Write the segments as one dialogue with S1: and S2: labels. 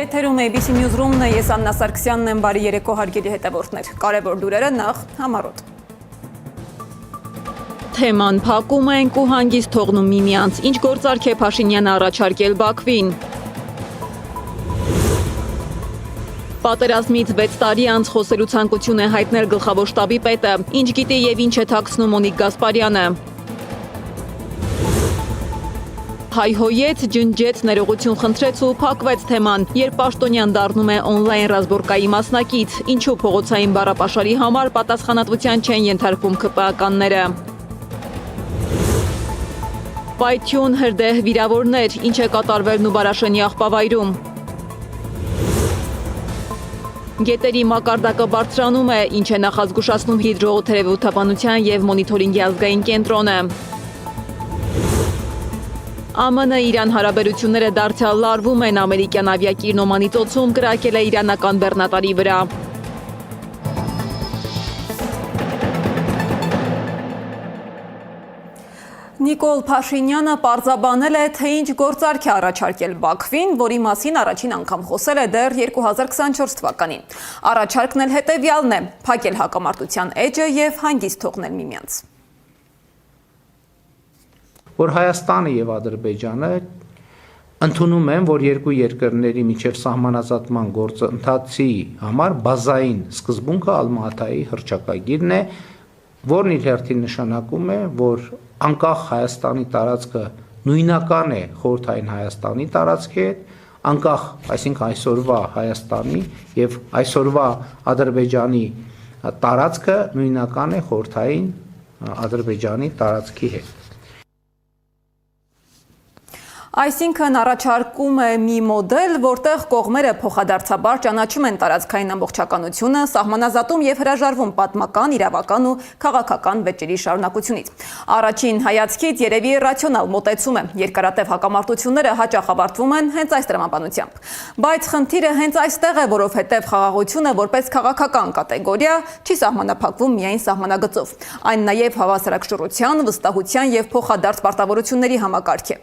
S1: Եթերում ABC Newsroom-ն է, ես Աննա Սարգսյանն եմ, բարի երեկո հարգելի հետևորդներ, կարևոր լուրերը նախ համառոտ։ Թեման փակում ենք ու հանգիստ թողնում միմյանց, ինչ գործարք է Փաշինյանը առաջարկել Բաքվին։ Պատերազմից 6 տարի անց խոսելու ցանկություն է հայտնել գլխավոր շտաբի պետը, ինչ գիտի եւ ինչ է թաքցնում Մոնիկ Գասպարյանը։ Հայհոյեց, ջնջեց, ներողություն խնդրեց ու փակվեց թեման, երբ Պաշտոնյան դառնում է օնլայն ռազմորկայի մասնակից, ինչու փողոցային բառապաշարի համար պատասխանատվության չեն ենթարկվում ԿՊԱ-ականները։ Պայթյուն, հրդեհ, վիրավորներ, ինչ է կատարվել Նուբարաշենի աղբավայրում։ Գետերի մակարդակը բարձրանում է, ինչ է նախազգուշացնում հիդրոթերապևտաբանության եւ մոնիթորինգի ազգային կենտրոնը։ ԱՄՆ-Իրան հարաբերությունները դարձյալ լարվում են, ամերիկյան ավիակիրն Օմանի ծոցում կրակել է իրանական բեռնատարի վրա։ Նիկոլ Փաշինյանը պարզաբանել է, թե ինչ գործարք է առաջարկել Բաքվին, որի մասին առաջին անգամ խոսել է դեռ 2024 թվականին։ Առաջարկն էլ հետևյալն է՝ փակել հակամարտության էջը եւ հանգիստ թողնել միմյանց։
S2: Որ Հայաստանը եւ Ադրբեջանը ընդունում են, որ երկու երկրների միջև սահմանազատման գործընթացի համար բազային սկզբունքը Ալմատայի հռչակագիրն է, որն իր հերթին նշանակում է, որ անկախ Հայաստանի տարածքը նույնական է խորհրդային Հայաստանի տարածքի հետ, անկախ, այսինքն այսօրվա Հայաստանի եւ այսօրվա Ադրբեջանի տարածքը նույնական է խորհրդային Ադրբեջանի տարածքի հետ։
S1: Այսինքն առաջարկում է մի մոդել, որտեղ կողմերը փոխադարձաբար ճանաչում են տարածքային ամբողջականությունը, սահմանազատում եւ հրաժարվում պատմական, իրավական ու քաղաքական վեճերի շարունակությունից։ Առաջին հայացքից երևի ռացիոնալ մոտեցում է, երկարատև հակամարտությունները հաճախ ավարտվում են հենց այս տրամաբանությամբ։ Բայց խնդիրը հենց այստեղ է, որովհետեւ խաղաղությունը որպես քաղաքական կատեգորիա չի սահմանափակվում միայն սահմանագծով։ Այն նաեւ հավասարակշռության, վստահության եւ փոխադարձ պարտավորությունների համակարգ է։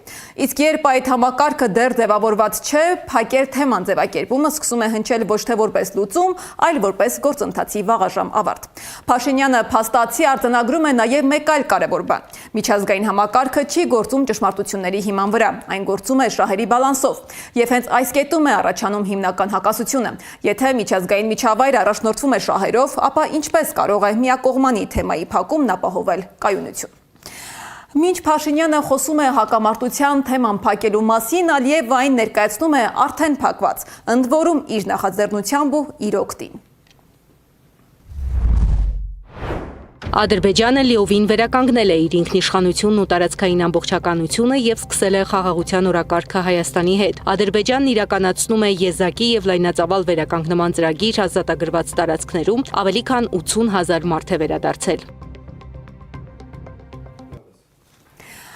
S1: Իսկ երբ այդ համակարգը դեռ ձևավորված չէ, փակել թեման ձևակերպումը սկսում է հնչել ոչ թե որպես լուծում, այլ որպես գործընթացի վաղաժամ ավարտ։ Փաշինյանը փաստացի արձանագրում է նաև մեկ այլ կարևոր բան։ Միջազգային համակարգը չի գործում ճշմարտությունների հիման վրա, այն գործում է շահերի բալանսով։ Եվ հենց այս կետում է առաջանում հիմնական հակասությունը։ Եթե միջազգային միջավայրը առաջնորդվում է շահերով, ապա ինչպես կարող է միակողմանի թեմայի փակումն ապահովել կայունություն։ Մինչ Փաշինյանը խոսում է հակամարտության թեման փակելու մասին, Ալիևը այն ներկայացնում է արդեն փակված, ընդ որում իր նախաձեռնությամբ ու իր օգտին։
S3: Ադրբեջանը լիովին վերականգնել է իր ինքնիշխանությունն ու տարածքային ամբողջականությունը եւ սկսել է խաղաղության օրակարգը Հայաստանի հետ։ Ադրբեջանն իրականացնում է եզակի եւ լայնածավալ վերականգնման ծրագիր ազատագրված տարածքներում, ավելի քան 80,000 մարդ է վերադարձել։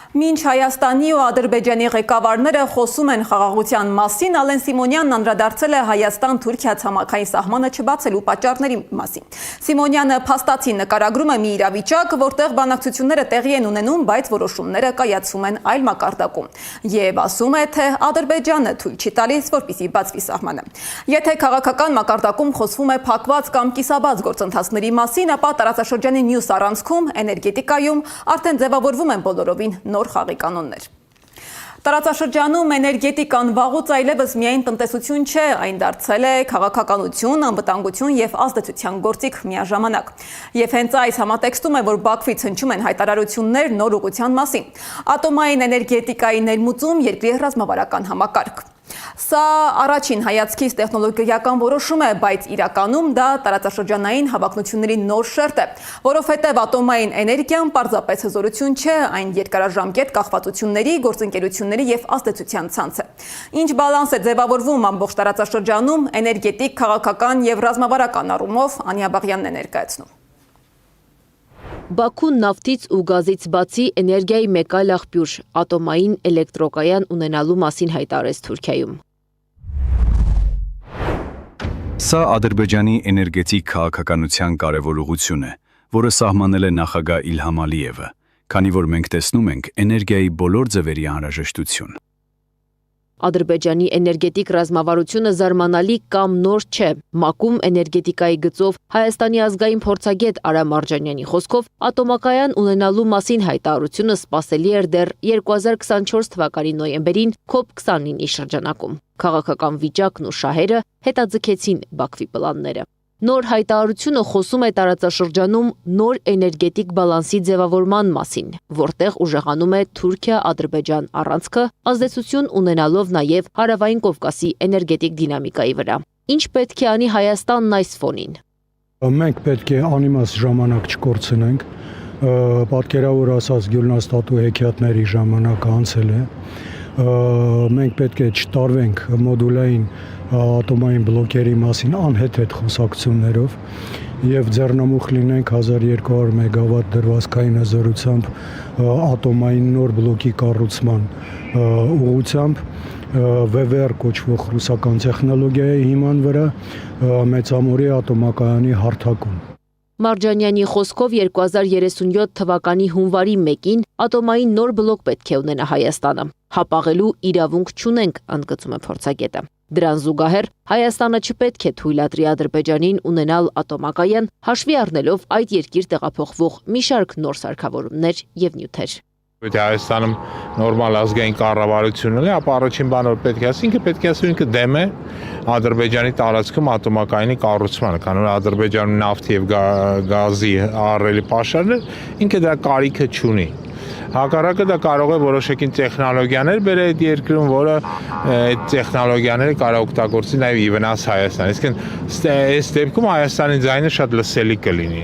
S1: Մինչ Հայաստանի ու Ադրբեջանի ղեկավարները խոսում են խաղաղության մասին, Ալեն Սիմոնյանն անդրադարձել է Հայաստան-Թուրքիա ցամաքային սահմանը չբացելու պատճառների մասին։ Սիմոնյանը փաստացի նկարագրում է մի իրավիճակ, որտեղ բանակցությունները տեղի են ունենում, բայց որոշումները կայացվում են այլ մակարդակում։ Եվ ասում է, թե Ադրբեջանը թույլ չի տալիս, որպեսզի բացվի սահմանը։ Եթե քաղաքական մակարդակում խոսվում է փակված կամ կիսաբաց գործընթացների մասին, ապա տարածաշրջանի մյուս առանցքում էներգետիկայում արդեն ձևավորվում են բոլորովին նոր խաղի կանոններ։ Տարածաշրջանում էներգետիկան վաղուց այլևս միայն տնտեսություն չէ, այն դարձել է քաղաքականություն, անվտանգություն եւ ազդեցության գործիք միաժամանակ։ Եվ հենց այս համատեքստում է, որ Բաքվից հնչում են հայտարարություններ նոր ուղղության մասին։ Ատոմային էներգետիկայի ներմուծում, երկրի ռազմավարական համակարգ։ Սա առաջին հայացքից տեխնոլոգիական որոշում է, բայց իրականում դա տարածաշրջանային հավակնությունների նոր շերտ է, որովհետև ատոմային էներգիան պարզապես հզորություն չէ, այն երկարաժամկետ կախվածությունների, գործընկերությունների եւ ազդեցության ցանց է։ Ինչ բալանս է ձևավորվում ամբողջ տարածաշրջանում, էներգետիկ, քաղաքական եւ ռազմավարական առումով Անիաբաղյանն է ներկայացնում։
S3: Բաքուն նավթից ու գազից բացի էներգիայի մեկ այլ աղբյուր ատոմային էլեկտրոկայան ունենալու մասին հայտարարեց Թուրքիայում։
S4: Սա Ադրբեջանի էներգետիկ քաղաքականության կարևոր ուղղություն է, որը սահմանել է նախագահ Իլհամ Ալիևը, քանի որ մենք տեսնում ենք էներգիայի բոլոր ձևերի անհրաժեշտություն։
S3: Ադրբեջանի էներգետիկ ռազմավարությունը զարմանալի կամ նոր չէ։ ՄԱԿ-ում էներգետիկայի գծով Հայաստանի ազգային փորձագետ Արամ Մարջանյանի խոսքով ատոմակայան ունենալու մասին հայտարարությունը սպասելի էր դեռ 2024 թվականի նոյեմբերին COP29-ի շրջանակում։ Քաղաքական վիճակն ու շահերը հետաձգեցին Բաքվի պլանները։ Նոր հայտարարությունը խոսում է տարածաշրջանում նոր էներգետիկ բալանսի ձևավորման մասին, որտեղ ուժեղանում է Թուրքիա-Ադրբեջան առանցքը, ազդեցություն ունենալով նաև Հարավային Կովկասի էներգետիկ դինամիկայի վրա։ Ինչ պետք է անի Հայաստանն այս ֆոնին։
S5: Մենք պետք է անիմաստ ժամանակ չկորցնենք, պատկերավոր ասած Գյուլնաստատու հեքիաթների ժամանակը անցել է, մենք պետք է չտարվենք մոդուլային ատոմային բլոկերի մասին անհեթեթ խոսակցություններով եւ ձեռնամուխ լինենք 1200 մեգավատ դրվածքային հզորությամբ ատոմային նոր բլոկի կառուցման ուղղությամբ VVR կոչվող ռուսական տեխնոլոգիայի հիման վրա մեծամորի ատոմակայանի հարթակում։
S3: Մարջանյանի խոսքով 2037 թվականի հունվարի 1-ին ատոմային նոր բլոկ պետք է ունենա Հայաստանը։ Հապաղելու իրավունք չունենք, ընդգծում է փորձագետը։ Դրան զուգահեռ Հայաստանը չպետք է թույլատրի Ադրբեջանին ունենալ ատոմակայան, հաշվի առնելով այդ երկիր տեղափոխվող մի շարք նոր սարքավորումներ եւ նյութեր։
S6: Եթե Հայաստանում նորմալ ազգային կառավարություն ունի, ապա առաջին բանը որ պետք է ասի, ինքը դեմ է Ադրբեջանի տարածքում ատոմակայանի կառուցմանը, քանի որ Ադրբեջանում նավթի եւ գազի ահռելի պաշարներ, ինքը դա կարիքը չունի։ Հակառակը դա կարող է որոշակի տեխնոլոգիաներ բերել այդ երկրում, որը այդ տեխնոլոգիաները կարող օգտագործի նաև ի վնաս Հայաստանի։ Իսկ այս դեպքում Հայաստանի ձայնը շատ լսելի կլինի։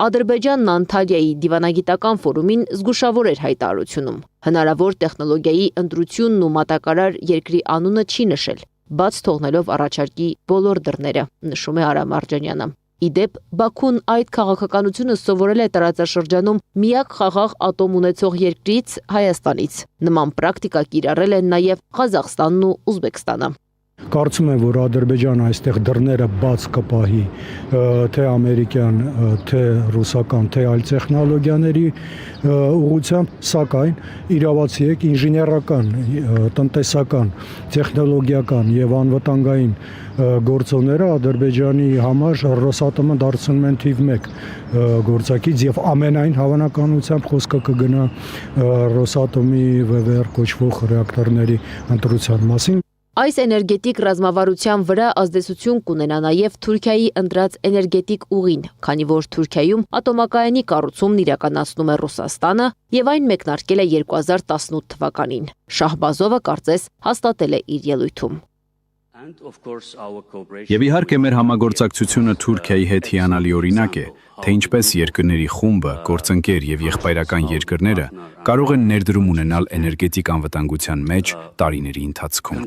S3: Ադրբեջանն Անտալիայի դիվանագիտական ֆորումին զգուշավոր էր հայտարարությունում։ Հնարավոր տեխնոլոգիայի ընտրությունն ու մատակարար երկրի անունը չի նշել, բաց թողնելով առաջարկի բոլոր դռները, նշում է Արամ Մարջանյանը։ Իդեպ Բաքուն այդ քաղաքականությունը սովորել է տարածաշրջանում միակ խաղաղ ատոմ ունեցող երկրից Հայաստանից։ Նման պրակտիկա կիրառել են նաև Ղազախստանն ու Ուզբեկստանը։
S5: Կարծում եմ, որ Ադրբեջանը այստեղ դռները բաց կպահի թե ամերիկյան, թե ռուսական, թե այլ տեխնոլոգիաների ուղղությամբ, սակայն իրավացի եք ինժեներական, տնտեսական, տեխնոլոգիական եւ անվտանգային գործոնները Ադրբեջանի համար Ռոսատոմը դարձնում են թիվ 1 գործակից եւ ամենայն հավանականությամբ խոսքը կգնա Ռոսատոմի VVR կոչվող ռեակտորների ընտրության մասին։
S3: Այս էներգետիկ ռազմավարության վրա ազդեցություն կունենա նաև Թուրքիայի ընտրած էներգետիկ ուղին, քանի որ Թուրքիայում ատոմակայանի կառուցումն իրականացնում է Ռուսաստանը եւ այն մեկնարկել է 2018 թվականին։ Շահբազովը կարծես հաստատել է իր ելույթում։
S4: Եվ իհարկե մեր համագործակցությունը Թուրքիայի հետ հիանալի օրինակ է, թե ինչպես երկրների խումբը, գործընկեր եւ եղբայրական երկրները կարող են ներդրում ունենալ էներգետիկ անվտանգության մեջ տարիների ընթացքում։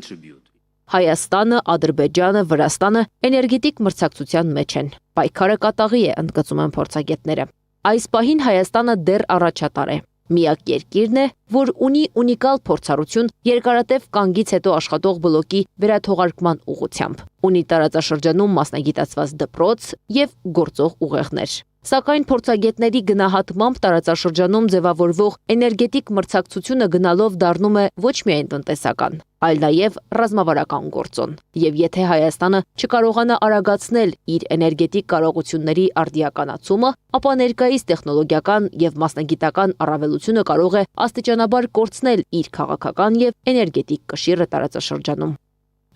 S3: Հայաստանը, Ադրբեջանը, Վրաստանը էներգետիկ մրցակցության մեջ են։ Պայքարը կատաղի է, ընդգծում են փորձագետները։ Այս պահին Հայաստանը դեռ առաջատար է։ Միակ երկիրն է, որ ունի ունիկալ փորձառություն երկարատև կանգից հետո աշխատող բլոկի վերաթողարկման ուղղությամբ։ Ունի տարածաշրջանում մասնագիտացված դպրոց եւ գործող ուղեղներ։ Սակայն փորձագետների գնահատմամբ տարածաշրջանում ձևավորվող էներգետիկ մրցակցությունը գնալով դառնում է ոչ միայն տնտեսական, այլ նաև ռազմավարական գործոն։ Եվ եթե Հայաստանը չկարողանա արագացնել իր էներգետիկ կարողությունների արդիականացումը, ապա ներկայիս տեխնոլոգիական եւ մասնագիտական առավելությունը կարող է աստիճանաբար կորցնել իր քաղաքական եւ էներգետիկ կշիռը տարածաշրջանում։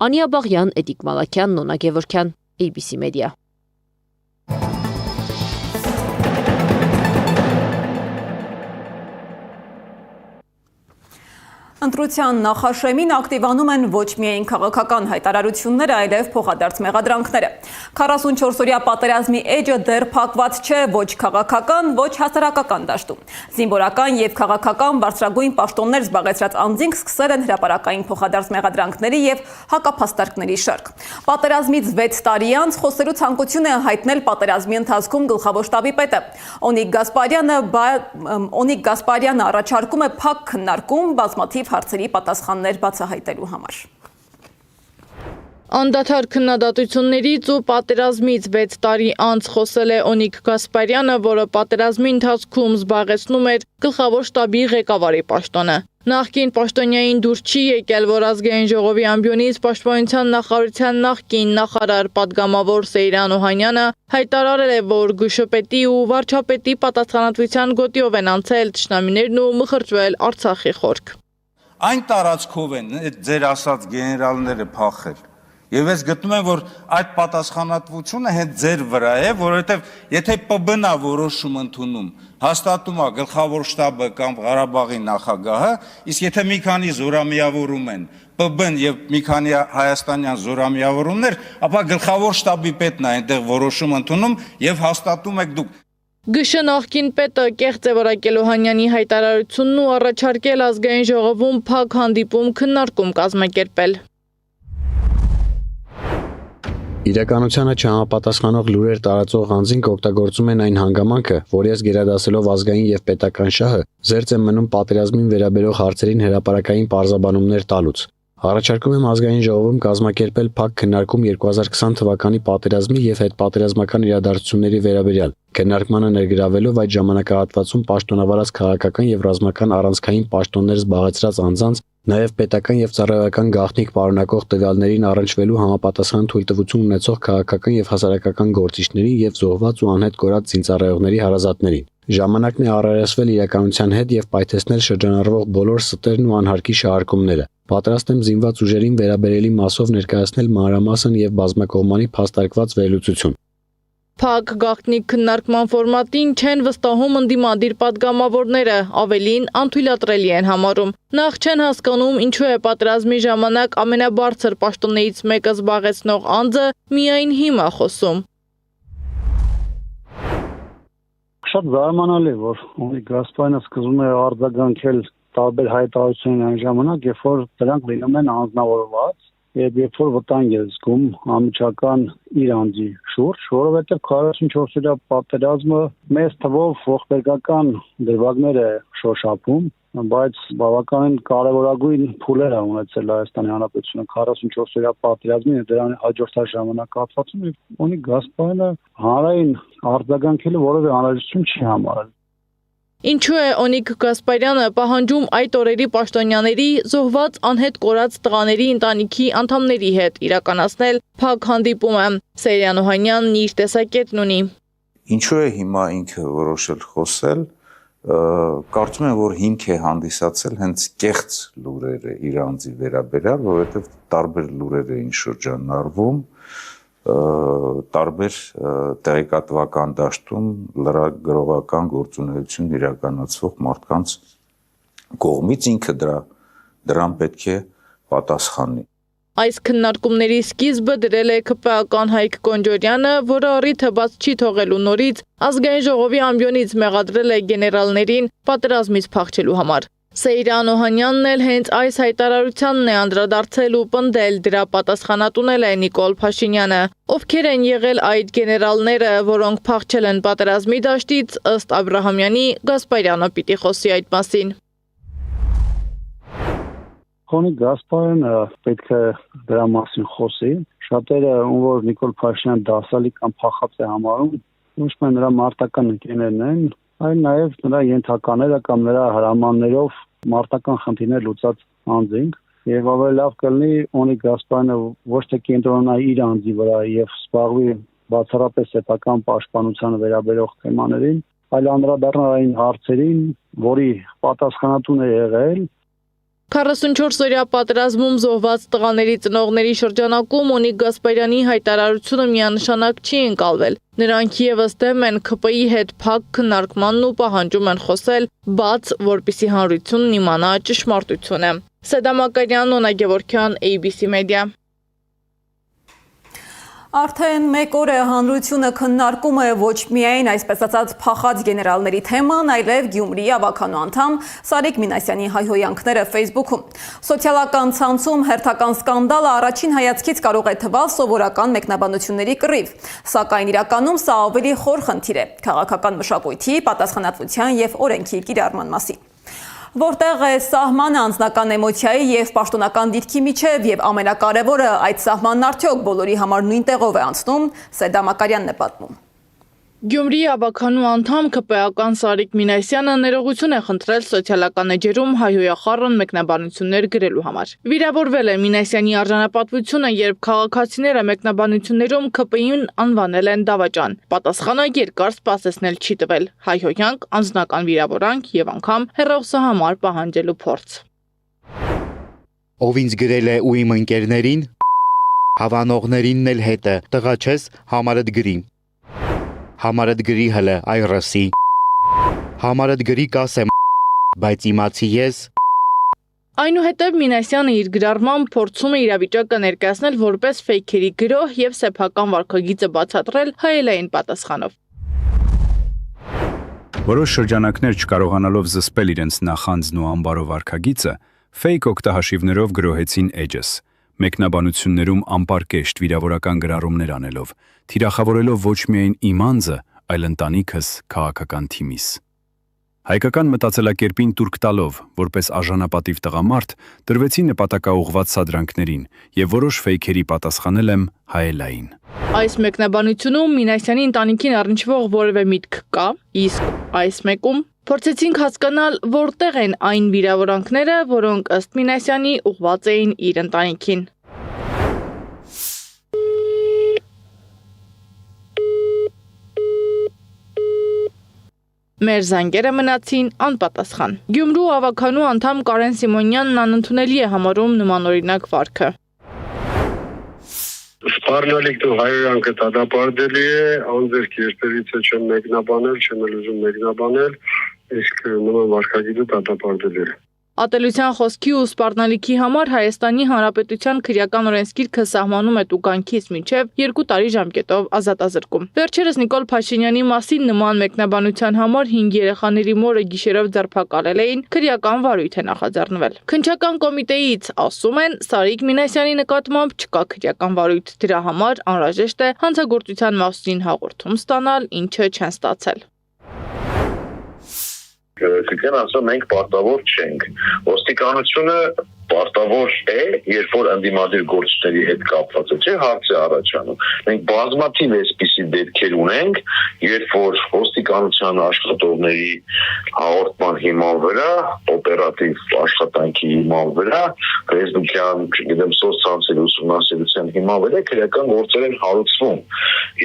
S3: Անիա Բաղյան, Էդիկ Մալաքյան, Նոնա Գևորգյան, ABC Media։
S1: Ընտրության նախաշեմին ակտիվանում են ոչ միայն քաղաքական հայտարարությունները, այլև փոխադարձ մեղադրանքները։ 44-օրյա պատերազմի էջը դեռ փակված չէ ոչ քաղաքական, ոչ հասարակական դաշտում։ Զինվորական եւ քաղաքական բարձրագույն պաշտոններ զբաղեցրած անձինք սկսել են հրապարակային փոխադարձ մեղադրանքների եւ հակափաստարկների շարք։ Պատերազմից 6 տարի անց խոսելու ցանկություն է հայտնել պատերազմի ընթացքում գլխավոր շտաբի պետը։ Օնիկ Գասպարյանը առաջարկում է փակ քննարկում բազմաթիվ հարցերի պատասխաններ բացահայտելու համար։
S7: Անդադար քննադատություններից ու պատերազմից 6 տարի անց խոսել է Օնիկ Գասպարյանը, որը պատերազմի ընթացքում զբաղեցնում էր գլխավոր շտաբի ղեկավարի պաշտոնը։ Նախկին պաշտոնյային դուր չի եկել, որ ազգային ժողովի ամբիոնից պաշտպանության նախարարության նախկին նախարար պատգամավոր Սեյրան Օհանյանը հայտարարել է, որ գուշապետի ու վարչապետի պատասխանատվության գոտիով են անցել թշնամիներն ու մխրճվել Արցախի խորք։
S8: Այն տարածքով են ձեր ասած գեներալները փախել։ Եվ ես գտնում եմ, որ այդ պատասխանատվությունը հենց ձեր վրա է, որովհետև եթե ՊԲ-ն է որոշում ընդունում, հաստատում է գլխավոր շտաբը կամ Ղարաբաղի նախագահը, իսկ եթե մի քանի զորամիավորում են ՊԲ-ն եւ մի քանի հայաստանյան զորամիավորումներ, ապա գլխավոր շտաբի պետն է այնտեղ որոշում ընդունում եւ հաստատում եք դուք։
S7: ԳՇ նախկին պետը կեղծ է որակել Օհանյանի հայտարարությունն ու առաջարկել ազգային ժողովում փակ հանդիպում քննարկում կազմակերպել։
S9: Իրականությանը չհամապատասխանող լուրեր տարածող անձինք օգտագործում են այն հանգամանքը, որ ես գերադասելով ազգային եւ պետական շահը, զերծ եմ մնում պատերազմին վերաբերող հարցերին հրապարակային պարզաբանումներ տալուց։ Առաջարկում եմ ազգային ժողովում կազմակերպել փակ քննարկում 2020 թվականի պատերազմի եւ հետպատերազմական իրադարձությունների վերաբերյալ, քննարկմանը ներգրավելով այդ ժամանակահատվածում պաշտոնավարած քաղաքական եւ ռազմական առանցքային պաշտոններ զբաղեցրած անձանց, նաև պետական եւ ծառայական գաղտնիք պարունակող տվյալներին առնչվելու համապատասխան թույլտվություն ունեցող քաղաքական եւ հասարակական գործիչներին եւ զոհված ու անհետ կորած զինծառայողների հարազատներին։ Ժամանակն է առերեսվել իրականության հետ եւ պայթեցնել շրջանառվող բոլոր ստերն ու անհարկի շահարկումները։ Պատրաստ եմ զինված ուժերին վերաբերելի մասով ներկայացնել մանրամասն եւ բազմակողմանի փաստարկված վերլուծություն։
S7: Փակ գաղտնիք քննարկման ֆորմատին չեն վստահում ընդդիմադիր պատգամավորները, ավելին անթույլատրելի են համարում։ Նախ չեն հասկանում, ինչու է պատերազմի ժամանակ ամենաբարձր պաշտոններից մեկը զբաղեցնող անձը միայն հիմա խոսում։
S10: Շատ զարմանալի է, որ Օնիկ Գասպարյանը սկսում է արձագանքել տարբեր հայտարարությունների այն ժամանակ, երբ որ դրանք լինում են անձնավորված եւ երբ որ վտանգ է զգում անմիջական իր անձի շուրջ, որովհետեւ 44-օրյա պատերազմը մեծ թվով ողբերգական դրվագներ է շոշափում, բայց բավականին կարևորագույն փուլեր է ունեցել Հայաստանի Հանրապետությունը 44-օրյա պատերազմին եւ դրան հաջորդած ժամանակահատվածում եւ Օնիկ Գասպարյանը հանրային արձագանքելը որևէ անհրաժեշտություն չի համարել։
S7: Ինչու է Օնիկ Գասպարյանը պահանջում այդ օրերի պաշտոնյաների զոհված անհետ կորած տղաների ընտանիքի անդամների հետ իրականացնել փակ հանդիպումը։ Սեյրան Օհանյանն իր տեսակետն ունի։
S8: Ինչու է հիմա ինքը որոշել խոսել, կարծում եմ, որ հիմք է հանդիսացել հենց կեղծ լուրերը իր անձի վերաբերյալ, որովհետև տարբեր լուրեր էին շրջանառվում, տարբեր տեղեկատվական դաշտում լրագրողական գործունեություն իրականացվող մարդկանց կողմից ինքը դրան պետք է պատասխանի։
S7: Այս քննարկումների սկիզբը դրել է ԿՊԱ-ական Հայկ Կոնջորյանը, որը առիթը բաց չի թողելու նորից ազգային ժողովի ամբիոնից մեղադրել է գեներալներին պատերազմից փախչելու համար։ Սեյրան Օհանյանն էլ հենց այս հայտարարությանն է անդրադարձել ու պնդել, դրա պատասխանատունել է Նիկոլ Փաշինյանը։ Ովքեր են եղել այդ գեներալները, որոնք փախչել են պատերազմի դաշտից, ըստ Աբրահամյանի, Գասպարյանը պիտի խոսի այդ մասին։
S10: Օնիկ Գասպարյանը պետք է դրա մասին խոսի։ Շատերը, ում որ Նիկոլ Փաշինյան դասալի կամ փախած է համարում, ոչ միայն նրա մարտական ընկերներն են, այլ նաև նրա ենթակաները կամ նրա հրամաններով մարտական խնդիրներ լուծած անձինք, եւ ավելի լավ կլինի Օնիկ Գասպարյանը ոչ թե կենտրոնանա իր անձի վրա եւ զբաղվի բացառապես սեփական պաշտպանությանը վերաբերող թեմաներին, այլ անդրադառնա այն հարցերին, որի պատասխանատուն է եղել
S7: 44-օրյա պատերազմում զոհված տղաների ծնողների շրջանակում Օնիկ Գասպարյանի հայտարարությունը միանշանակ չի ընկալվել։ Նրանք եւս դեմ են ԿՊ-ի հետ փակ քննարկմանն ու պահանջում են խոսել բաց, որպեսզի հանրությունն իմանա ճշմարտությունը։ Սեդա Մակարյան, Նոնա Գևորգյան, ABC Media։
S1: Արդեն մեկ օր է հանրությունը քննարկում է ոչ միայն այսպես ասած փախած գեներալների թեման, այլև Գյումրիի ավականու անդամ Սարիկ Մինասյանի հայհոյանքները Facebook-ում։ Սոցիալական ցանցում հերթական սկանդալը առաջին հայացքից կարող է թվալ սովորական մեկնաբանությունների կռիվ, սակայն իրականում սա ավելի խոր խնդիր է քաղաքական մշակույթի, պատասխանատվության եւ օրենքի կիրառման մասին։ Որտեղ է սահմանը անձնական էմոցիայի եւ պաշտոնական դիրքի միջև եւ ամենակարևորը այդ սահմանն արդյոք բոլորի համար նույն տեղով է անցնում, Սեդա Մակարյանն է պատմում։
S7: Գյումրիի ավականու անդամ ԿՊԱ-ական Սարիկ Մինասյանը ներողություն է խնդրել սոցիալական էջերում հայհոյախառն մեկնաբանություններ գրելու համար։ Վիրավորվել է Մինասյանի արժանապատվությունը, երբ քաղաքացիները մեկնաբանություններում ԿՊԻ-ն անվանել են դավաճան։ Պատասխանը երկար սպասեցնել չի տվել։ Հայհոյանք, անձնական վիրավորանք եւ անգամ հեռախոսահամար պահանջելու փորձ։
S11: Ով ինձ գրել է ու իմ ընկերներին, հավանողներինն էլ հետը, տղա չես, համարդ գրի։ Համարդ գրի հլը այրասի, համարդ գրի կասեմ, բայց իմացի ես։
S7: Այնուհետև Մինասյանը իր գրառմամբ փորձում է իրավիճակը ներկայացնել որպես ֆեյքերի գրոհ եւ սեփական վարքագիծը բացատրել հայելային պատասխանով։
S4: Որոշ շրջանակներ չկարողանալով զսպել իրենց նախանձն ու ամբարով վարքագիծը, ֆեյք օգտահաշիվներով գրոհեցին էջս, մեկնաբանություններում անպարկեշտ վիրավորական գրառումներ անելով, թիրախավորելով ոչ միայն իմ անձը, այլ ընտանիքս, քաղաքական թիմիս։ Հայկական մտածելակերպին տուրք տալով, որպես արժանապատիվ տղամարդ, տրվեցի նպատակաուղղված սադրանքներին եւ որոշ ֆեյքերի պատասխանել եմ հայելային։
S7: Այս մեկնաբանությունում Մինասյանի ընտանիքին առնչվող որևէ միտք կա, իսկ այս մեկում փորձեցինք հասկանալ, որտեղ են այն վիրավորանքները, որոնք ըստ Մինասյանի ուղղված էին իր ընտանիքին։ Մեր զանգերը մնացին անպատասխան։ Գյումրու ավականու անդամ Կարեն Սիմոնյանն անընդունելի է համարում նմանօրինակ վարքը։
S12: Սպառնալիք դու հայոյանքը դատապարտելի է, անձերք երբևիցե չեմ մեկնաբանել, չեմ ուզում մեկնաբանել, իսկ նման վարքագիծը դատապարտելի է։
S7: Ատելության խոսքի ու սպառնալիքի համար Հայաստանի Հանրապետության քրեական օրենսգիրքը սահմանում է տուգանքից մինչև 2 տարի ժամկետով ազատազրկում։ Վերջերս Նիկոլ Փաշինյանի մասին նման մեկնաբանության համար 5 երեխաների մորը գիշերով ձերբակալել էին, քրեական վարույթ է նախաձեռնվել։ Քննչական կոմիտեից ասում են, Սարիկ Մինասյանի նկատմամբ չկա քրեական վարույթ, դրա համար անհրաժեշտ է հանցագործության մասին հաղորդում ստանալ, ինչը չեն ստացել։
S12: Կգեն ասում մենք պարտավոր չենք։ Ոստիկանությունը պարտավոր է, երբ որ ընդդիմադիր գործիչների հետ կապված է, չէ՞, հարց է առաջանում։ Մենք բազմաթիվ այսպիսի դեպքեր ունենք, երբ որ ոստիկանության աշխատողների հաղորդման հիման վրա, օպերատիվ աշխատանքի հիման վրա, ֆեյսբուքյան, չգիտեմ, սոցցանցերի ուսումնասիրության հիման վրա քրեական գործեր են հարուցվում։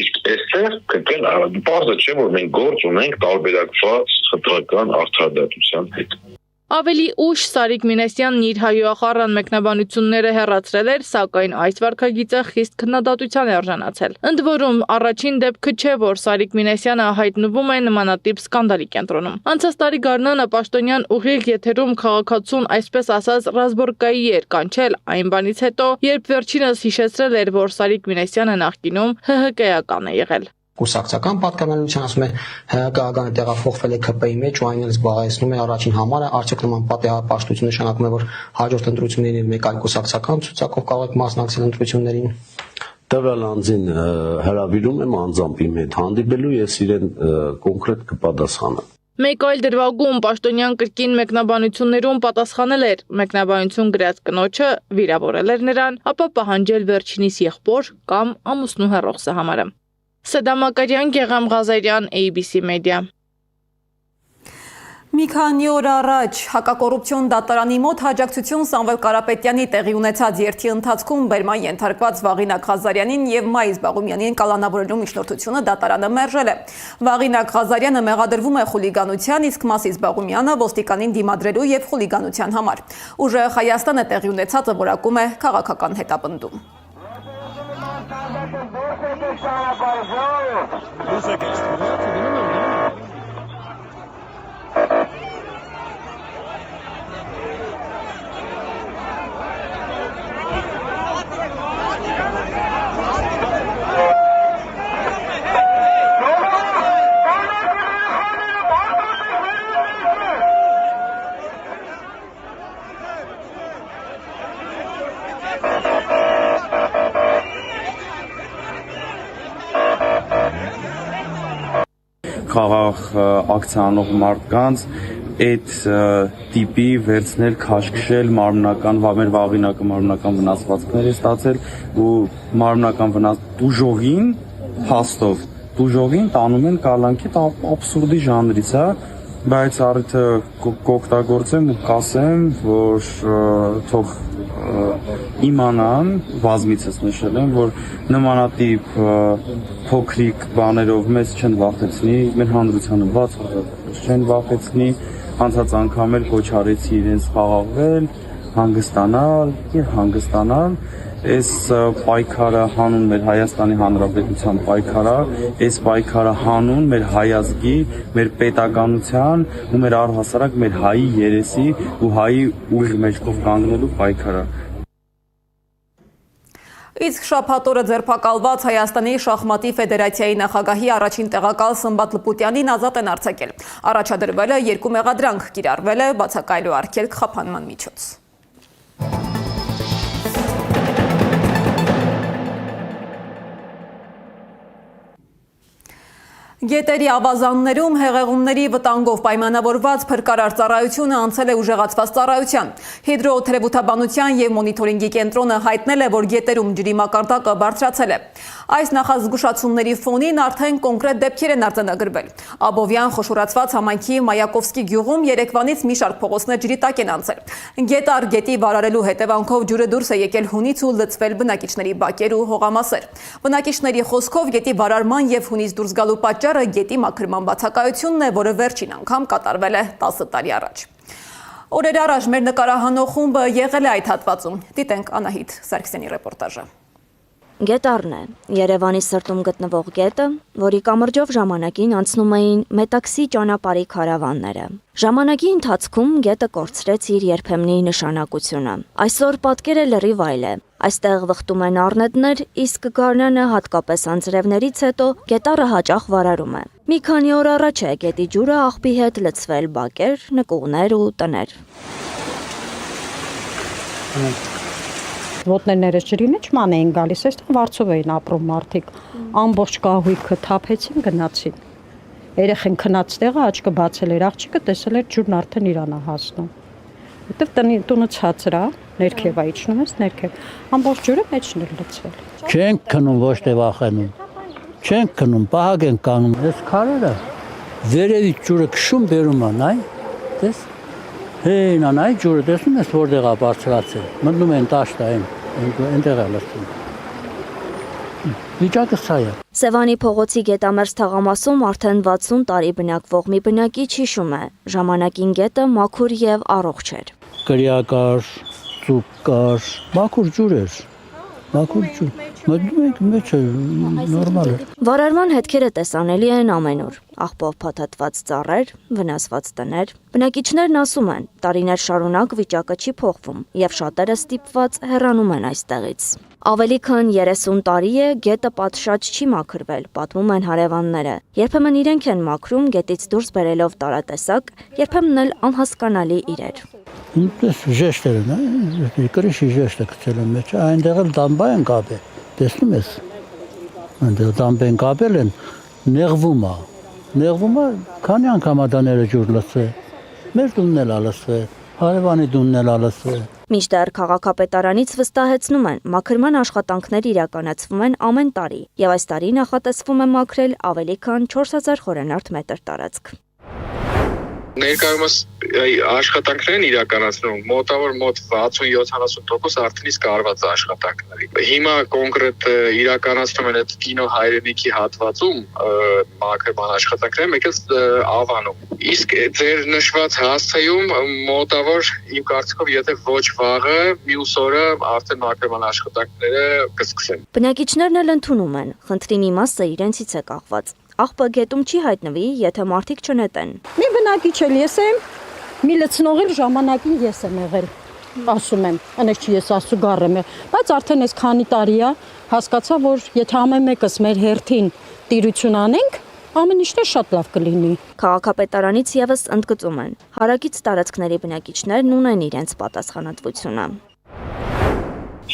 S12: Իսկ այստեղ կգեն բարձր չէ, որ մենք գործ ունենք տարբերակված խտրական արդարադատության հետ։
S7: Ավելի ուշ Սարիկ Մինասյանն իր հայոյախառն մեկնաբանությունները հեռացրել էր, սակայն այս վարքագիծը խիստ քննադատության է արժանացել։ Ընդ որում, առաջին դեպքը չէ, որ Սարիկ Մինասյանը հայտնվում է նմանատիպ սկանդալի կենտրոնում։ Անցած տարի գարնանը Պաշտոնյան ուղիղ եթերում քաղաքացուն այսպես ասած ռազմորկայի էր կանչել այն բանից հետո, երբ վերջինս հիշեցրել էր, որ Սարիկ Մինասյանը նախկինում ՀՀԿ-ական է եղել։
S13: Կուսակցական պատկանելիության ասում է ՀԿ-ականը տեղափոխվել է ԿՊ-ի մեջ ու այն էլ զբաղեցնում է առաջին համարը, արդյոք նման պատահապաշտություն նշանակում է, որ հաջորդ ընտրություններին մեկ այլ կուսակցական ցուցակով կարող եք մասնակցել ընտրություններին։
S14: Տվյալ անձին հրավիրում եմ անձամբ իմ հետ հանդիպելու, ես իրեն կոնկրետ կպատասխանեմ։
S7: Մեկ այլ դրվագում Պաշտոնյան կրկին մեկնաբանություններում պատասխանել էր, մեկնաբանություն գրած կնոջը վիրավորել էր նրան, ապա պահանջել վերջինիս եղբոր կամ ամուսնու հեռախոսահամարը։ Սեդամ Մակարյան, Գեգամ Ղազարյան, ABC Media։
S1: Մի քանի օր առաջ հակակոռուպցիոն դատարանի մոտ հաջակցություն Սամվել Կարապետյանի տեղի ունեցած երթի ընթացքում բերման ենթարկված Վաղինակ Ղազարյանին եւ Մայիս Բաղումյանին կալանավորելու միջնորդությունը դատարանը մերժել է։ Վաղինակ Ղազարյանը մեղադրվում է խուլիգանության, իսկ Մասիս Բաղումյանը ոստիկանին դիմադրելու եւ խուլիգանության համար։ Ուժեղ Հայաստանը տեղի ունեցածը որակում է քաղաքական հետապնդում։
S15: Խաղաղ ակցիանող մարդկանց այդ տիպի վերցնել, քաշքշել մարմնական, մեր Վաղինակը մարմնական վնասվածքներ է ստացել ու մարմնական վնաս դուժողին փաստով բուժողին տանում են կալանքի, դա աբսուրդի ժանրից է, բայց առիթը կօգտագործեմ ու կասեմ, որ թող իմանան, բազմիցս նշել եմ, որ նմանատիպ փոքրիկ բաներով մեզ չեն վախեցնի, մեր հանրությանը բաց չեն վախեցնի, անցած անգամ էլ կոչ արեցի իրենց խաղաղվել, հանգստանալ, այս պայքարը հանուն մեր Հայաստանի Հանրապետության պայքարը, այս պայքարը հանուն մեր հայազգի, մեր պետականության ու մեր առհասարակ մեր հայի երեսի ու հայի ուժ մեջքով կանգնելու պայքարը։
S1: Իսկ շաբաթ օրը ձերբակալված Հայաստանի շախմատի ֆեդերացիայի նախագահի առաջին տեղակալ Սմբատ Լպուտյանին ազատ են արձակել։ Առաջադրվել է 2 մեղադրանք, կիրառվել է բացակայելու արգելք խափանման միջոց։ Գետերի ավազաններում հեղեղումների վտանգով պայմանավորված փրկարար ծառայությունը անցել է ուժեղացված ծառայության։ Հիդրոթերապևտաբանության և մոնիտորինգի կենտրոնը հայտնել է, որ գետերում ջրի մակարդակը բարձրացել է։ Այս նախազգուշացումների ֆոնին արդեն կոնկրետ դեպքեր են արձանագրվել։ Աբովյան խոշորացված համայնքի Մայակովսկի գյուղում երեկվանից մի շարք փողոցներ ջրի տակ են անցել։ Գետ առ գետի վարարելու հետևանքով ջուրը դուրս է եկել հունից ու լցվել բնակիչների բակեր ու հողամասեր։ Բնակիչների խոսքով գետի վարարման և հունից դուրս գալու պատճառը գետի մաքրման բացակայությունն է, որը վերջին անգամ կատարվել է 10 տարի առաջ։ Օրեր առաջ մեր նկարահանող խումբը եղել է այդ հատվածում։ Դիտենք Անահիտ Սարգսյանի ռեպորտաժը։
S16: Գետառն է, Երևանի սրտում գտնվող գետը, որի կամրջով ժամանակին անցնում էին Մետաքսի ճանապարհի քարավանները։ Ժամանակի ընթացքում գետը կորցրեց իր երբեմնի նշանակությունը։ Այսօր պատկերը լրիվ այլ է։ Այստեղ վխտում են առնետներ, իսկ գարնանը հատկապես անձրևներից հետո գետառը հաճախ վարարում է։ Մի քանի օր առաջ է գետի ջուրը աղբի հետ լցվել բակեր, նկուղներ ու տներ։
S17: Ոտներներս ջրի մեջ ման էին գալիս, այստեղ վարձով էին ապրում մարդիկ, ամբողջ կահույքը թափեցին, գնացին։ Երեխեն քնած տեղը աչքը բացել էր, աղջիկը տեսել էր ջուրն արդեն իրան է հասնում։ Որտեվ տունը ցածր է, ներքև է իջնում ես, ներքև։ Ամբողջ ջուրը մեջն էր լցվել։
S18: Չենք քնում, ոչ թե վախենում։ Չենք քնում, պահակ են կանում։ Այս քարերը վերևից ջուրը քշում բերում է, նայ, տես։ Հեն անայ ջուրը տեսնում ես որտեղ է բարձրացել։ Մտնում են տաշտային, այնտեղ է լցվում։ Վիճակը սա է։
S16: Սևանի փողոցի Գետամերձ թաղամասում արդեն 60 տարի բնակվող մի բնակիչ հիշում է, ժամանակին գետը մաքուր եւ առողջ էր։
S18: Կրիա կար, ծուկ կար, մաքուր ջուր էր։ Մաքուր ջուր։ Մտնում ենք մեջը նորմալ է։
S16: Վարարման հետքերը տեսանելի են ամենուր։ Աղբով փաթաթված ծառեր, վնասված տներ։ Բնակիչներն ասում են, տարիներ շարունակ վիճակը չի փոխվում եւ շատերը ստիպված հեռանում են այստեղից։ Ավելի քան 30 տարի է գետը պատշաճ չի մաքրվել, պատմում են հարևանները։ Երբեմն իրենք են մաքրում գետից դուրս բերելով տարատեսակ, երբեմն էլ անհասկանալի իրեր։
S18: Ինքս ժեշտերն է, կրիշի ժեշտը գցել եմ մեջ, այնտեղ էլ դամբա են կապել, տեսնում ես, այնտեղ դամբա են կապել են, նեղվում է, քանի անգամ ադաները ջուր լցել, մեր դունն էլ ալսվել, հարևանի դունն էլ ալսվել։
S16: Մինչդեռ քաղաքապետարանից վստահեցնում են, մաքրման աշխատանքներ իրականացվում են ամեն տարի, եւ այս տարի նախատեսվում է մաքրել ավելի քան 4000 խորանարդ մետր տարածք։
S19: Ներկայումս աշխատանքներ են իրականացնում, մոտավոր 60-70% արդեն իսկ արված աշխատանքների։ Հիմա կոնկրետ իրականացնում են այդ կինո հայրենիքի հատվածում մաքրման աշխատանքները, մեկ էլ Ավանում։ Իսկ ձեր նշված հասցեում մոտավոր իմ կարծիքով, եթե ոչ վաղը, մյուս օրը արդեն մաքրման աշխատանքները կսկսեն։
S16: Բնակիչներն էլ ընդունում են, խնդրի մի մասը իրենցից է կախված։ Աղբը գետում չի հայտնվի, եթե մարդիկ չնետեն։
S17: Մի բնակիչ էլ ես եմ, մի լցնող էլ ժամանակին ես եմ եղել, ասում եմ, անես չի ես ասուգար եմ, բայց արդեն այս քանի տարի է, հասկացա, որ եթե ամեն մեկս մեր հերթին տիրություն անենք, ամեն ինչն շատ լավ կլինի։
S16: Քաղաքապետարանից եւս ընդգծում են, հարակից տարածքների բնակիչներն ունեն իրենց պատասխանատվությունը։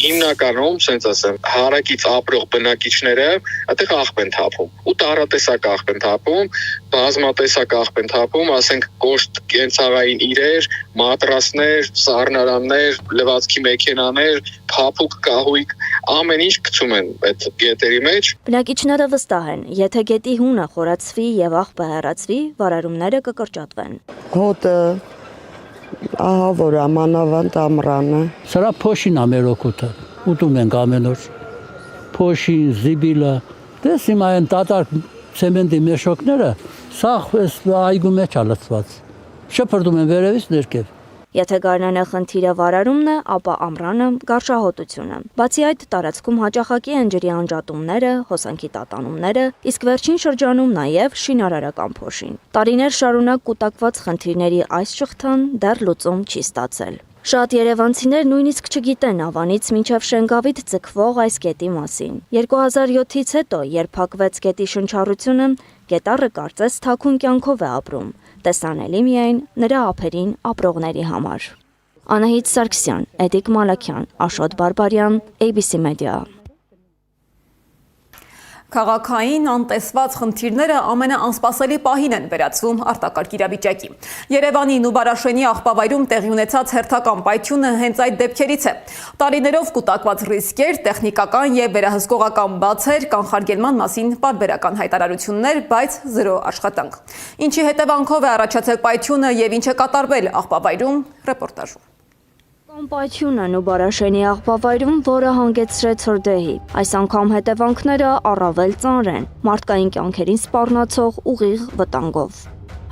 S19: հիմնականում, ասենց ասեմ, հարակից ապրող բնակիչները այդտեղ աղբ են թափում։ Ու տարատեսակ աղբ են թափում, բազմատեսակ աղբ են թափում, ասենք կոշտ կենցաղային իրեր, մատրասներ, սառնարաններ, լվացքի մեքենաներ, փափուկ կահույք, ամեն ինչ գցում են այդ գետերի մեջ։
S16: Բնակիչները վստահ են, եթե գետի հունը խորացվի եւ աղբը հեռացվի, վարարումները կկրճատվեն։
S20: Հոտը ահա որ ամանավանդ ամռանը։
S18: Սրա փոշին է մեր օգուտը։ Ուտում ենք ամեն օր։ Փոշին, զիբիլը, դες հիմա այն տատար ցեմենտի մեշոկները, սա այգու մեջ է լցված։ Շփրդում են վերևից ներքև։
S16: Եթե գարնանը խնդիրը վարարումն է, ապա ամռանը գարշահոտությունը։ Բացի այդ, տարածքում հաճախակի են ջրի անջատումները, հոսանքի տատանումները, իսկ վերջին շրջանում նաև շինարարական փոշին։ Տարիներ շարունակ կուտակված խնդիրների այս շղթան դեռ լուծում չի ստացել։ Շատ երևանցիներ նույնիսկ չգիտեն Ավանից մինչև Շենգավիթ ձգվող այս գետի մասին։ 2007-ից հետո, երբ փակվեց գետի շնչառությունը, գետառը կարծես թաքուն կյանքով է ապրում, տեսանելի միայն նրա ափերին ապրողների համար։ Անահիտ Սարգսյան, Էդիկ Մալաքյան, Աշոտ Բարբարյան, ABC Media։
S1: Քաղաքային անտեսված խնդիրները ամենաանսպասելի պահին են վերածվում արտակարգ իրավիճակի։ Երևանի Նուբարաշենի աղբավայրում տեղի ունեցած հերթական պայթյունը հենց այդ դեպքերից է։ Տարիներով կուտակված ռիսկեր, տեխնիկական եւ վերահսկողական բացեր, կանխարգելման մասին պարբերական հայտարարություններ, բայց զրո աշխատանք։ Ինչի հետևանքով է առաջացել պայթյունը եւ ինչ է կատարվել աղբավայրում, ռեպորտաժում։
S16: Պայթյունը Նուբարաշենի աղբավայրում, որը հանգեցրեց հրդեհի։ Այս անգամ հետևանքները առավել ծանր են, մարդկային կյանքերին սպառնացող ուղիղ վտանգով։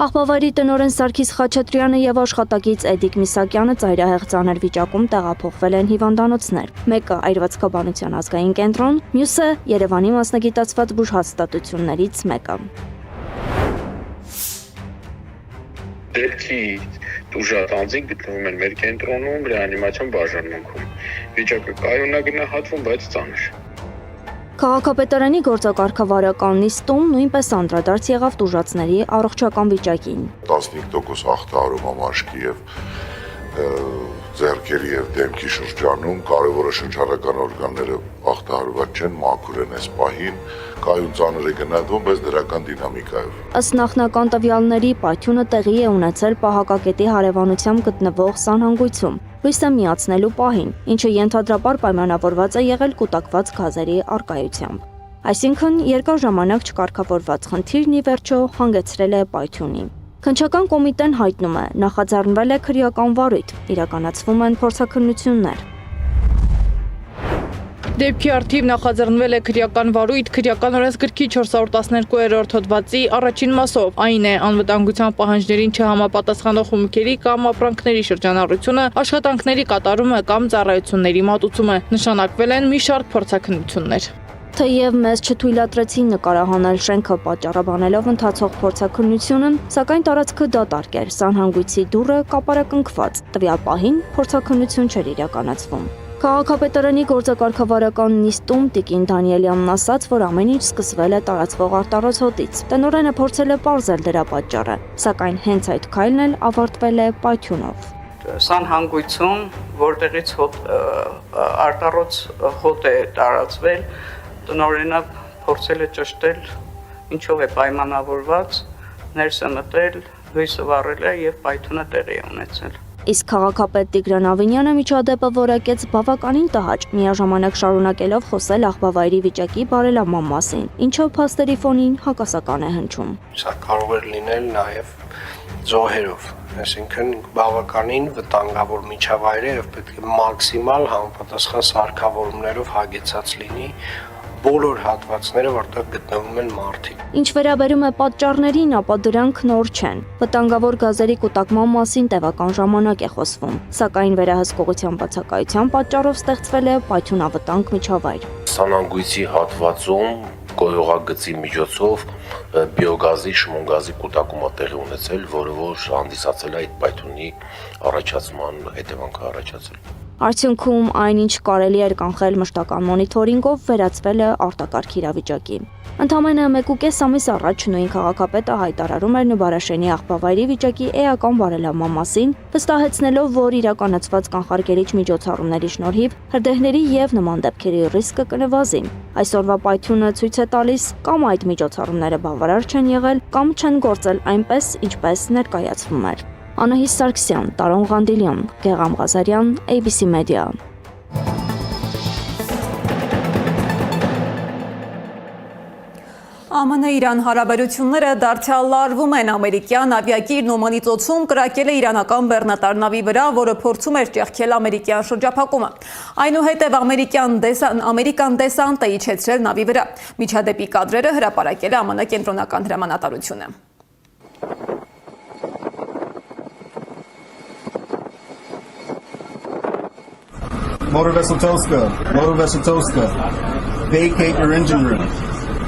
S16: Աղբավայրի տնօրեն Սարգիս Խաչատրյանը եւ աշխատակից Էդիկ Միսակյանը ծայրահեղ ծանր վիճակում տեղափոխվել են հիվանդանոցներ։ Մեկը այրվածքաբանության ազգային կենտրոն, մյուսը Երևանի մասնագիտացված բուժհաստատություններից մեկը։
S19: Դեպքի ուժատ անձինք գտնվում են մեր կենտրոնում, ռեանիմացիոն բաժանմունքում։ Վիճակը կայունագնահատվում, բայց ծանր։
S16: Քաղաքապետարանի գործակարգավարական նիստում նույնպես անդրադարձ եղավ տուժածների առողջական վիճակին։
S21: 15% ախտահարում ամաշկի եւ ձեռքերի եւ դեմքի շրջանում կարևորը շնչառական օրգանները ախտահարված չեն, մաքուր են այս պահին, կայուն ծանր է գնահատվում, բայց դրական դինամիկայով։
S16: Ըստ նախնական տվյալների, պայթյունը տեղի է ունեցել Պահակակետի հարևանությամբ գտնվող սանհանգույցում, լույսը միացնելու պահին, ինչը ենթադրաբար պայմանավորված է եղել կուտակված գազերի առկայությամբ։ Այսինքն, երկար ժամանակ չկարգավորված խնդիրն ի վերջո հանգեցրել է պայթյունի։ Քննչական կոմիտեն հայտնում է, նախաձեռնվել է քրեական վարույթ, իրականացվում են փորձաքննություններ։
S7: Դեպքի արդիվ նախաձեռնվել է քրեական վարույթ քրեական օրենսգրքի 412-րդ հոդվածի առաջին մասով, այն է անվտանգության պահանջներին չհամապատասխանող խմբերի կամ ապրանքների շրջանառությունը, աշխատանքների կատարումը կամ ծառայությունների մատուցումը։ Նշանակվել են մի շարք փորձաքննություններ։
S16: Թեև մեզ չթույլատրեցին նկարահանել շենքը պատճառաբանելով ընթացող փորձաքննությունը, սակայն տարածքը դատարկ էր, սանհանգույցի դուռը կապարակնքված, տվյալ պահին փորձաքննություն չէր իրականացվում։ Քաղաքապետարանի գործակարգավարական նիստում Տիկին Դանիելյանն ասաց, որ ամեն ինչ սկսվել է տարածվող արտառոց հոտից։ Տնօրենը փորձել է պարզել դրա պատճառը, սակայն հենց այդ քայլն էլ ավարտվել է պայթյունով։
S22: Սանհանգույցում, որտեղից արտառոց հոտ է տարածվել, տնօրենը փորձել է ճշտել, ինչով է պայմանավորված, ներս է մտել, լույսը վառել է եւ պայթյունը տեղի է ունեցել։
S16: Իսկ քաղաքապետ Տիգրան Ավինյանը միջադեպը որակեց բավականին տհաճ, միաժամանակ շարունակելով խոսել աղբավայրի վիճակի բարելավման մասին, ինչով փաստերի ֆոնին հակասական է հնչում։
S23: Սա կարող է լինել նաեւ զոհերով, այսինքն բավականին վտանգավոր միջավայր է եւ պետք է մաքսիմալ համապատասխան սարքավորումներով հագեցած լինի բոլոր հատվածները, որտեղ գտնվում են մարդիկ։
S16: Ինչ վերաբերում է պատճառներին, ապա դրանք նոր չեն։ Վտանգավոր գազերի կուտակման մասին տևական ժամանակ է խոսվում, սակայն վերահսկողության բացակայության պատճառով ստեղծվել է պայթյունավտանգ միջավայր։
S24: Սանհանգույցի հատվածում գոյողագծի միջոցով բիոգազի, շմոնգազի կուտակում է տեղի ունեցել, որը որ հանդիսացել է այդ պայթյունի առաջացման հետևանքը առաջացել։
S16: Արդյունքում այնինչ կարելի էր կանխել մշտական մոնիթորինգով վերածվել է արտակարգ իրավիճակի։ Ընդամենը 1.5 ամիս առաջ նույն քաղաքապետը հայտարարում էր Նուբարաշենի աղբավայրի վիճակի էական բարելավման մասին, վստահեցնելով, որ իրականացված կանխարգելիչ միջոցառումների շնորհիվ հրդեհների եւ նման դեպքերի ռիսկը կնվազի։ Այսօրվա պայթյունը ցույց է տալիս, կամ այդ միջոցառումները բավարար չեն եղել, կամ չեն գործել այնպես, ինչպես ներկայացվում էր։ Անահիս Սարգսյան, Տարոն Ղանդիլյան, Գեղամ Ղազարյան, ABC Media։
S1: ԱՄՆ-Իրան հարաբերությունները դարձյալ լարվում են։ Ամերիկյան ավիակիրն Օմանի ծոցում կրակել է իրանական բեռնատար նավի վրա, որը փորձում էր ճեղքել ամերիկյան շրջափակումը։ Այնուհետև ամերիկան դեսանտ է իջեցրել նավի վրա։ Միջադեպի կադրերը հրապարակել է ԱՄՆ կենտրոնական հրամանատարությունը։
S2: Motor vessel Toska, vacate your engine room.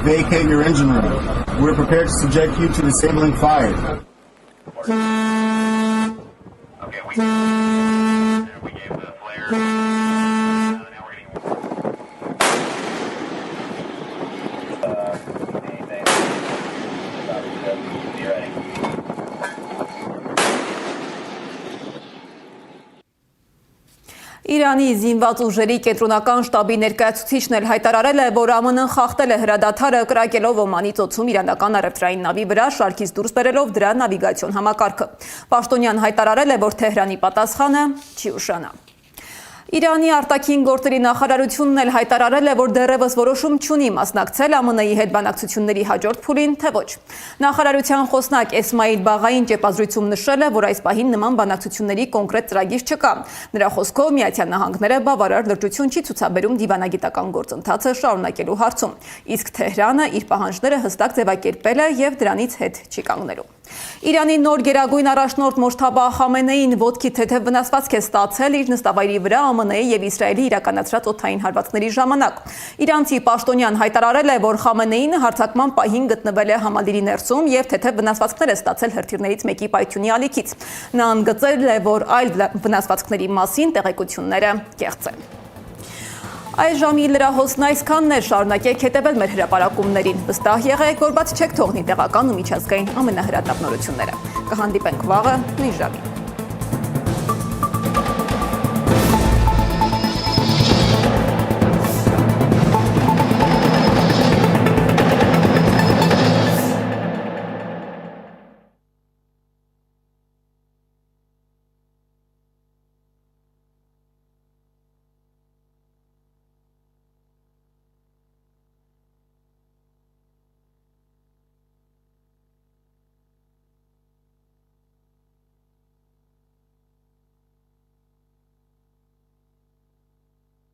S2: Vacate your engine room. We're prepared to subject you to disabling fire.
S1: Իրանի զինված ուժերի կենտրոնական շտաբի ներկայացուցիչն էլ հայտարարել է, որ ԱՄՆ-ն խախտել է հրադադարը կրակելով Օմանի ծոցում իրանական առևտրային նավի վրա, շարքից դուրս բերելով դրա նավիգացիոն համակարգը։ Պաշտոնյան հայտարարել է, որ Թեհրանի պատասխանը չի ուշանա։ Իրանի արտաքին գործերի նախարարությունն էլ հայտարարել է, որ դեռևս որոշում չունի մասնակցել ԱՄՆ-ի հետ բանակցությունների հաջորդ փուլին, թե ոչ։ Նախարարության խոսնակ Էսմայիլ Բաղային ճեպազրույցում նշել է, որ այս պահին նման բանակցությունների կոնկրետ ծրագիր չկա։ Նրա խոսքով Միացյալ Նահանգները բավարար լրջություն չի ցուցաբերում դիվանագիտական գործընթացը շարունակելու հարցում, իսկ Թեհրանը իր պահանջները հստակ ձևակերպել է եւ դրանից հետ չի կանգնելու։ Իրանի նոր գերագույն առաջնորդ Մոջթաբա Խամենեին ոտքի թեթև վնասվածք է ստացել իր նստավայրի վրա ԱՄՆ-ի եւ Իսրայելի իրականացրած օդային հարվածների ժամանակ։ Իրանցի պաշտոնյան հայտարարել է, որ Խամենեին հարձակման պահին գտնվել է համալիրի ներսում եւ թեթև վնասվածքներ է ստացել հրթիռներից մեկի պայթյունի ալիքից։ Նա ընդգծել է, որ այլ վնասվածքների մասին տեղեկությունները կեղծ են։ Այս ժամի լրահոսն այսքանն է, շարունակեք հետևել մեր հրապարակումներին։ Վստահ եղեք, որ բաց չեք թողնի տեղական ու միջազգային ամենահրատապ նորությունները։ Կհանդիպենք վաղը նույն ժամին։